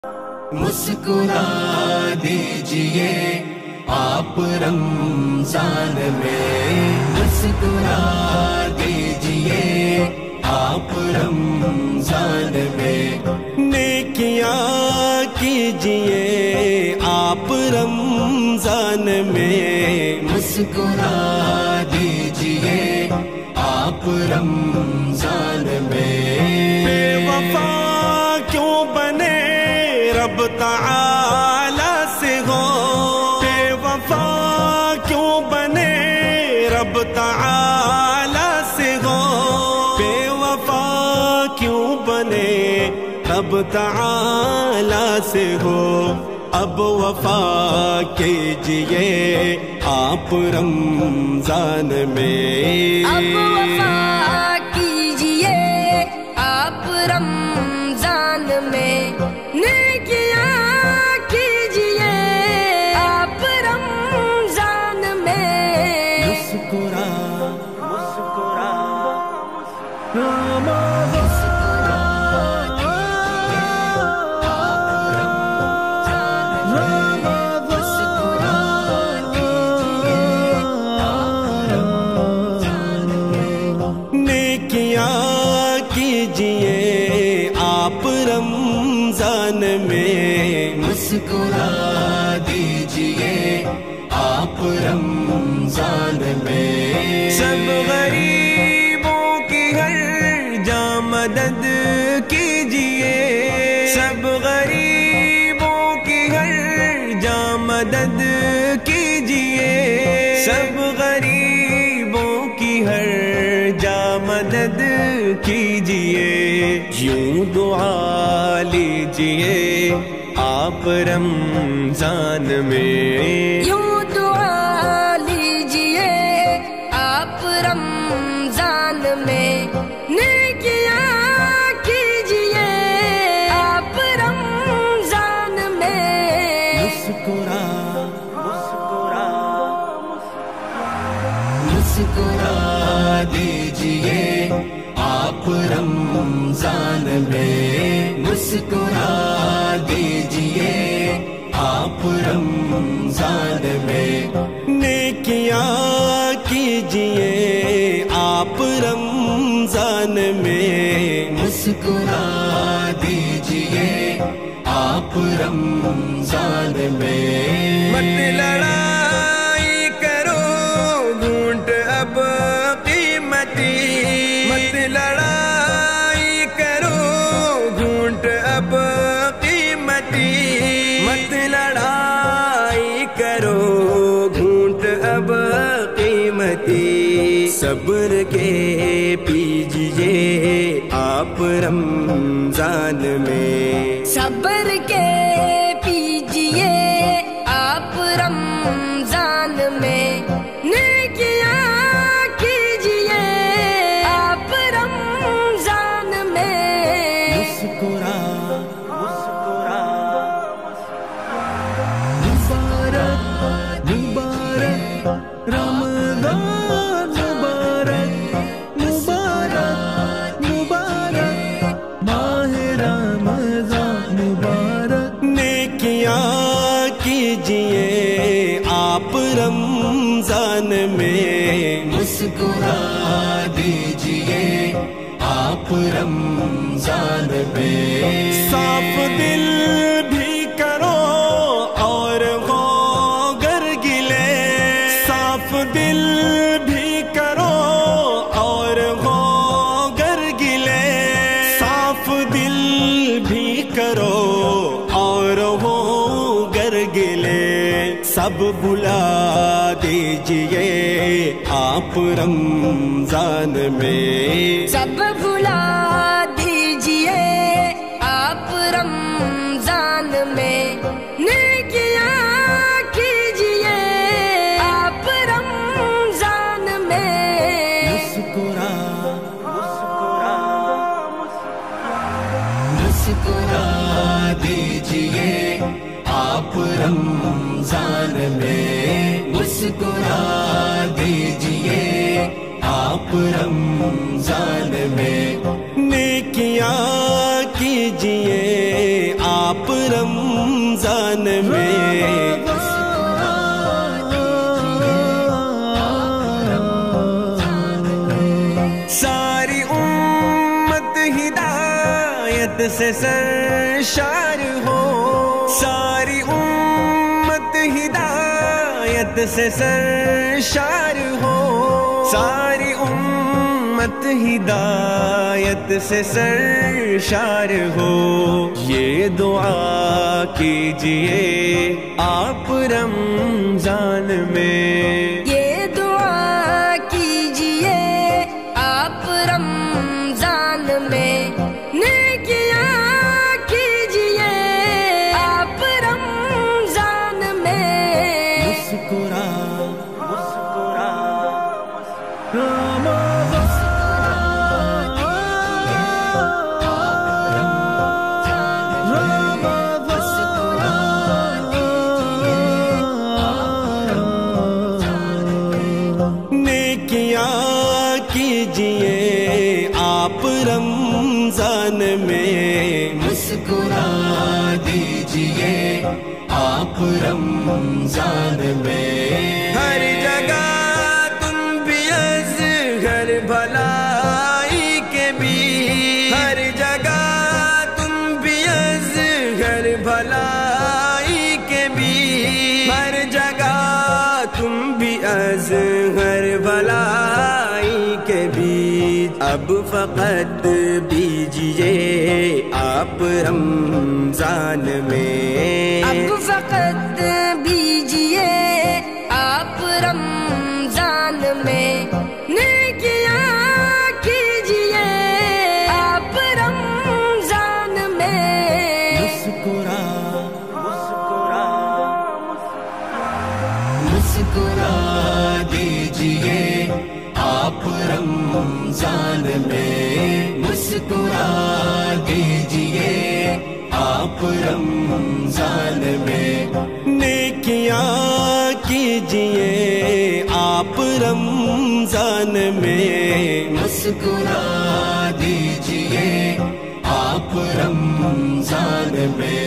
مسکرا دیجئے آپ رمضان میں، مسکرا دیجئے آپ رمضان میں، نیکیاں کیجئے آپ رمضان میں، مسکرا دیجئے آپ رمضان میں، بے وفا کیوں بنے رب تعالی سے ہو، بے وفا کیوں بنے رب تعالی سے ہو، بے وفا کیوں بنے رب تعالی سے ہو، اب وفا کیجئے آپ رمضان میں، اب وفا کیجئے آپ رمضان میں، نیکیاں کیجئے آپ رمضان میں، مسکرا رمضان میں، مسکرا دیجئے آپ رمضان میں، سب غریبوں کی ہر جا مدد کیجئے، سب غریبوں کی ہر جا مدد کیجئے، سب غریبوں کی ہر جا مدد کیجئے، یوں دعا لیجئے آپ رمضان میں، یوں دعا لیجئے آپ رمضان میں، نیکیاں کیجئے آپ رمضان میں، مسکرا مسکرا دیجئے آپ رمضان میں، مسکرا دیجئے آپ رمضان میں، نیکیاں کیجئے آپ رمضان میں، مسکرا دیجئے آپ رمضان میں، مت لڑائی کرو گھونٹ اب قیمتی، مت لڑائی کرو گھونٹ اب قیمتی، مت لڑائی کرو گھونٹ اب قیمتی، صبر کے پیجئے آپ رمضان میں، صبر کے پیجئے آپ رمضان میں، نیکیاں کیجئے آپ رمضان میں، مسکرا مبارک رمضان مبارک، مبارک مبارک ماہ رمضان مبارک، نیکیاں کیجئے آپ رمضان میں، مسکرا دیجئے آپ رمضان میں، صاف دل بھی کرو اور ہو گر گلے، صاف دل بھی کرو اور ہو گر گلے، صاف دل بھی کرو اور ہو گر گلے، سب بلا دیجئے آپ رمضان میں، سب بھلا دیجئے آپ رمضان میں، نیکیاں کیجئے آپ رمضان میں، مسکرا مسکرا دیجئے آپ رمضان میں، مسکرا دیجئے آپ رمضان میں، نیکیاں کیجئے آپ رمضان میں ساری امت ہدایت سے سرشار ہو، ساری امت ہدایت سے سرشار ہو، ساری امت ہدایت سے سرشار ہو، یہ دعا کیجئے آپ رمضان میں، یہ دعا کیجئے آپ رمضان میں، نیکیاں کیجئے آپ رمضان میں، مسکرا نیکیاں کیجئے آپ رمضان میں، مسکرا دیجئے آپ رمضان میں، ہر جگہ تم بھی اصغر بھلائی کے بھی، ہر جگہ تم بھی اصغر بھلائی کے بھی، ہر جگہ تم بھی اصغر بھلائی کے بھی، اب فقط بیجئے آپ رمضان میں، اب فقط بیجئے آپ رمضان میں، نیکیاں کیجئے آپ رمضان میں، مسکرا مسکرا دیجئے آپ رمضان میں، مسکرا دیجئے آپ رمضان میں، نیکیاں کیجئے آپ رمضان میں، مسکرا دیجئے آپ رمضان میں۔